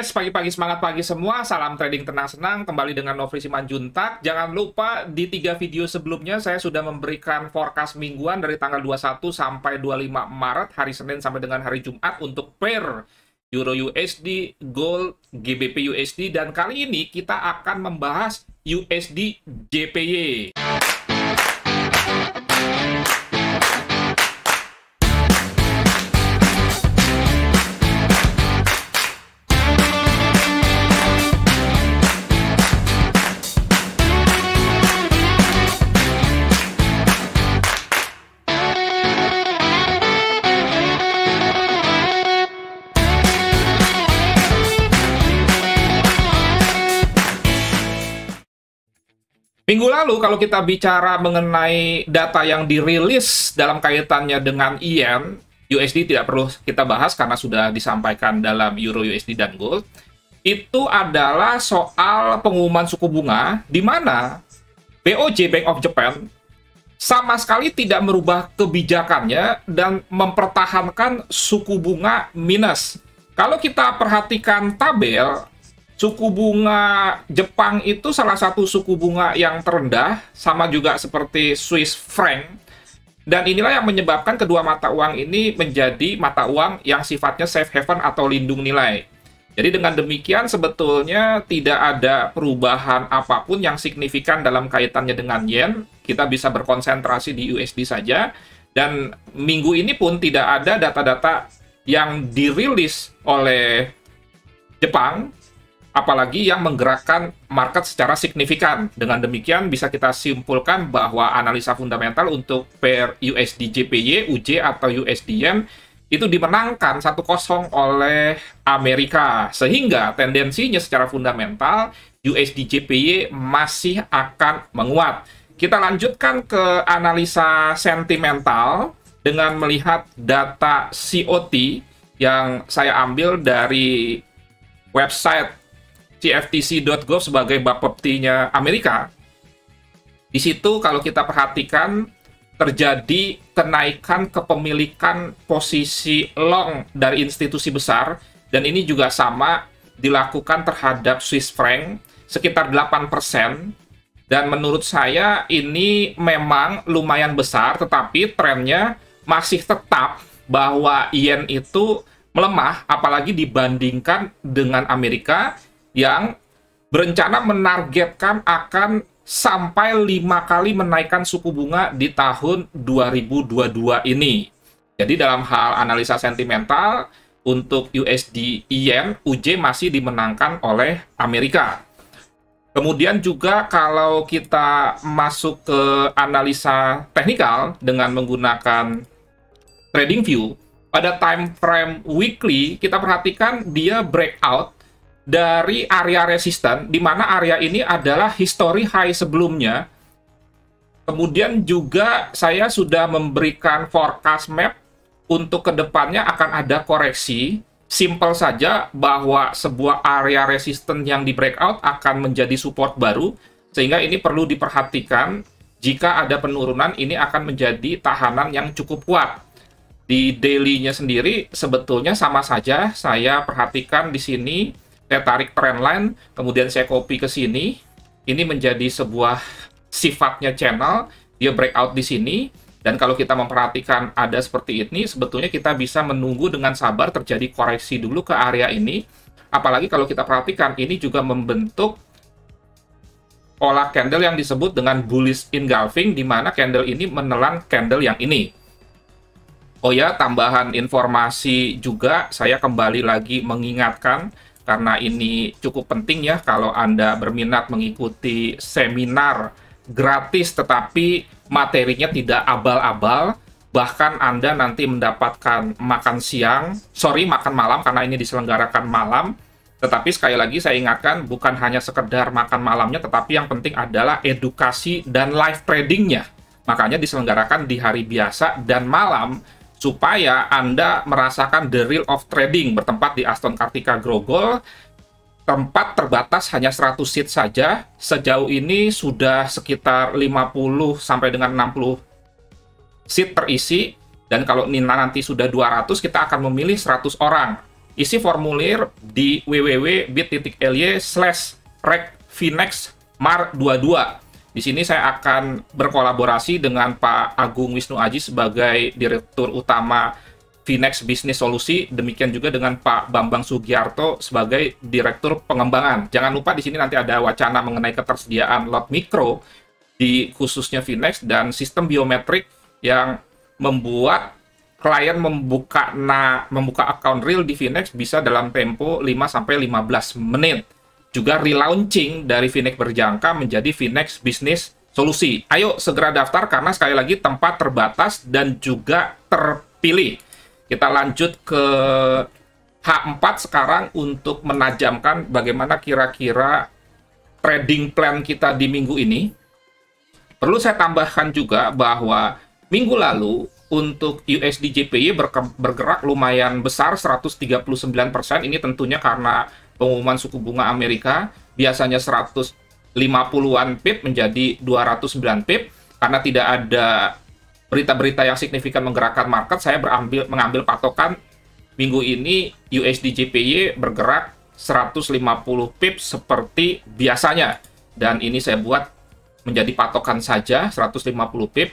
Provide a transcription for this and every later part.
Yes, pagi-pagi semangat pagi semua. Salam trading tenang senang. Kembali dengan Nofri Simanjuntak. Jangan lupa di 3 video sebelumnya saya sudah memberikan forecast mingguan dari tanggal 21 sampai 25 Maret, hari Senin sampai dengan hari Jumat untuk pair Euro USD, Gold, GBP USD, dan kali ini kita akan membahas USD JPY. Minggu lalu kalau kita bicara mengenai data yang dirilis dalam kaitannya dengan yen, USD tidak perlu kita bahas karena sudah disampaikan dalam Euro USD dan Gold. Itu adalah soal pengumuman suku bunga di mana BOJ, Bank of Japan, sama sekali tidak merubah kebijakannya dan mempertahankan suku bunga minus. Kalau kita perhatikan tabel, suku bunga Jepang itu salah satu suku bunga yang terendah, sama juga seperti Swiss franc. Dan inilah yang menyebabkan kedua mata uang ini menjadi mata uang yang sifatnya safe haven atau lindung nilai. Jadi dengan demikian sebetulnya tidak ada perubahan apapun yang signifikan dalam kaitannya dengan yen. Kita bisa berkonsentrasi di USD saja. Dan minggu ini pun tidak ada data-data yang dirilis oleh Jepang, apalagi yang menggerakkan market secara signifikan. Dengan demikian bisa kita simpulkan bahwa analisa fundamental untuk pair USD JPY, UJ atau USD Yen itu dimenangkan 1-0 oleh Amerika. Sehingga tendensinya secara fundamental USD JPY masih akan menguat. Kita lanjutkan ke analisa sentimental dengan melihat data COT yang saya ambil dari website CFTC.gov sebagai Bapepti-nya Amerika. Di situ kalau kita perhatikan terjadi kenaikan kepemilikan posisi long dari institusi besar, dan ini juga sama dilakukan terhadap Swiss franc sekitar 8%, dan menurut saya ini memang lumayan besar, tetapi trennya masih tetap bahwa yen itu melemah, apalagi dibandingkan dengan Amerika yang berencana menargetkan akan sampai 5 kali menaikkan suku bunga di tahun 2022 ini. Jadi dalam hal analisa sentimental untuk USD Yen, UJ masih dimenangkan oleh Amerika. Kemudian juga kalau kita masuk ke analisa teknikal dengan menggunakan TradingView, pada time frame weekly kita perhatikan dia breakout dari area resisten, di mana area ini adalah history high sebelumnya. Kemudian juga saya sudah memberikan forecast map untuk kedepannya akan ada koreksi. Simple saja bahwa sebuah area resisten yang di breakout akan menjadi support baru, sehingga ini perlu diperhatikan. Jika ada penurunan, ini akan menjadi tahanan yang cukup kuat. Di daily-nya sendiri sebetulnya sama saja. Saya perhatikan di sini, saya tarik trendline, kemudian saya copy ke sini. Ini menjadi sebuah sifatnya channel, dia breakout di sini. Dan kalau kita memperhatikan ada seperti ini, sebetulnya kita bisa menunggu dengan sabar terjadi koreksi dulu ke area ini. Apalagi kalau kita perhatikan, ini juga membentuk pola candle yang disebut dengan bullish engulfing, di mana candle ini menelan candle yang ini. Oh ya, tambahan informasi juga, saya kembali lagi mengingatkan, karena ini cukup penting ya kalau Anda berminat mengikuti seminar gratis tetapi materinya tidak abal-abal, bahkan Anda nanti mendapatkan makan malam karena ini diselenggarakan malam. Tetapi sekali lagi saya ingatkan, bukan hanya sekedar makan malamnya, tetapi yang penting adalah edukasi dan live tradingnya. Makanya diselenggarakan di hari biasa dan malam, supaya Anda merasakan the real of trading, bertempat di Aston Kartika Grogol. Tempat terbatas hanya 100 seat saja. Sejauh ini sudah sekitar 50 sampai dengan 60 seat terisi. Dan kalau Nina nanti sudah 200, kita akan memilih 100 orang isi formulir di www.bit.ly/recfinex-mar22. Di sini saya akan berkolaborasi dengan Pak Agung Wisnu Aji sebagai Direktur Utama Finex Business Solusi, demikian juga dengan Pak Bambang Sugiarto sebagai Direktur Pengembangan. Jangan lupa di sini nanti ada wacana mengenai ketersediaan lot mikro di khususnya Finex dan sistem biometrik yang membuat klien membuka account real di Finex bisa dalam tempo 5-15 menit. Juga relaunching dari Finex Berjangka menjadi Finex Business Solusi. Ayo segera daftar karena sekali lagi tempat terbatas dan juga terpilih. Kita lanjut ke H4 sekarang untuk menajamkan bagaimana kira-kira trading plan kita di minggu ini. Perlu saya tambahkan juga bahwa minggu lalu untuk USD JPY bergerak lumayan besar, 139%. Ini tentunya karena pengumuman suku bunga Amerika, biasanya 150-an pip menjadi 209 pip. Karena tidak ada berita-berita yang signifikan menggerakkan market, saya mengambil patokan minggu ini USD JPY bergerak 150 pip seperti biasanya. Dan ini saya buat menjadi patokan saja, 150 pip.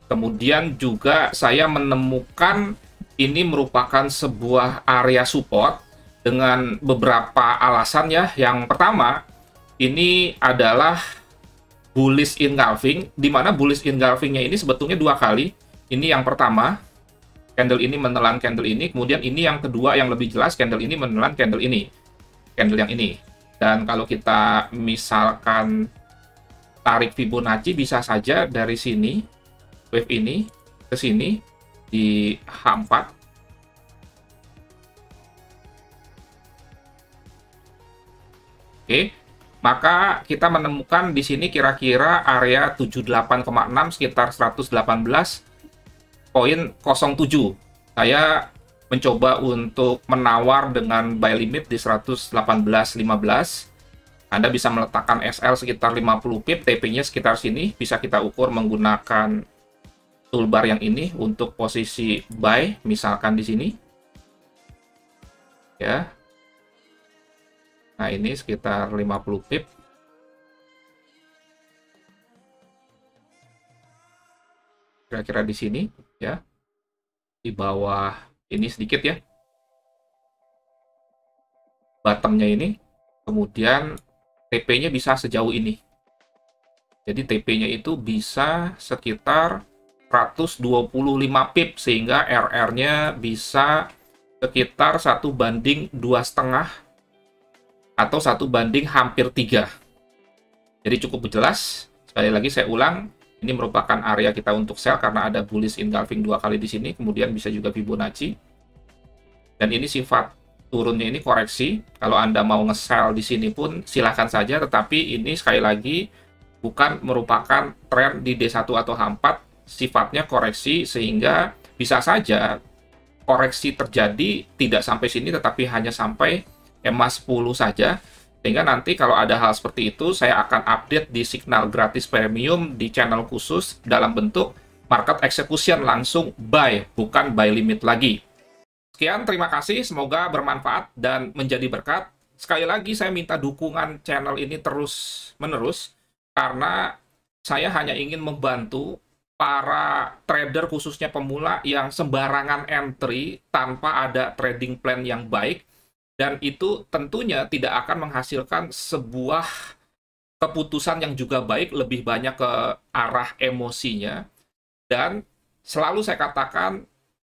Kemudian juga saya menemukan ini merupakan sebuah area support dengan beberapa alasan ya. Yang pertama, ini adalah bullish engulfing, di mana bullish engulfingnya ini sebetulnya dua kali. Ini yang pertama, candle ini menelan candle ini, kemudian ini yang kedua yang lebih jelas, candle ini menelan candle ini, candle yang ini. Dan kalau kita misalkan tarik Fibonacci, bisa saja dari sini, wave ini, ke sini, di H4. Oke, maka kita menemukan di sini kira-kira area 78,6 sekitar 118,07. Saya mencoba untuk menawar dengan buy limit di 118.15. Anda bisa meletakkan SL sekitar 50 pip, TP-nya sekitar sini, bisa kita ukur menggunakan toolbar yang ini untuk posisi buy, misalkan di sini. Ya. Nah, ini sekitar 50 pip. Kira-kira di sini, ya. Di bawah ini sedikit ya. Bottomnya ini. Kemudian TP-nya bisa sejauh ini. Jadi TP-nya itu bisa sekitar 125 pip, sehingga RR-nya bisa sekitar 1:2,5 atau 1:3. Jadi cukup jelas. Sekali lagi saya ulang, ini merupakan area kita untuk sell karena ada bullish engulfing dua kali di sini, kemudian bisa juga Fibonacci. Dan ini sifat turunnya ini koreksi. Kalau Anda mau nge-sell di sini pun silahkan saja, tetapi ini sekali lagi bukan merupakan tren di D1 atau H4, sifatnya koreksi, sehingga bisa saja koreksi terjadi tidak sampai sini tetapi hanya sampai EMA 10 saja, sehingga nanti kalau ada hal seperti itu saya akan update di signal gratis premium di channel khusus dalam bentuk market execution, langsung buy, bukan buy limit lagi. Sekian, terima kasih, semoga bermanfaat dan menjadi berkat. Sekali lagi saya minta dukungan channel ini terus-menerus karena saya hanya ingin membantu para trader khususnya pemula yang sembarangan entry tanpa ada trading plan yang baik. Dan itu tentunya tidak akan menghasilkan sebuah keputusan yang juga baik, lebih banyak ke arah emosinya. Dan selalu saya katakan,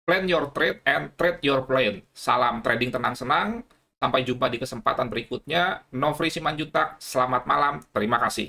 plan your trade and trade your plan. Salam trading tenang-senang, sampai jumpa di kesempatan berikutnya. Nofri Simanjuntak, selamat malam, terima kasih.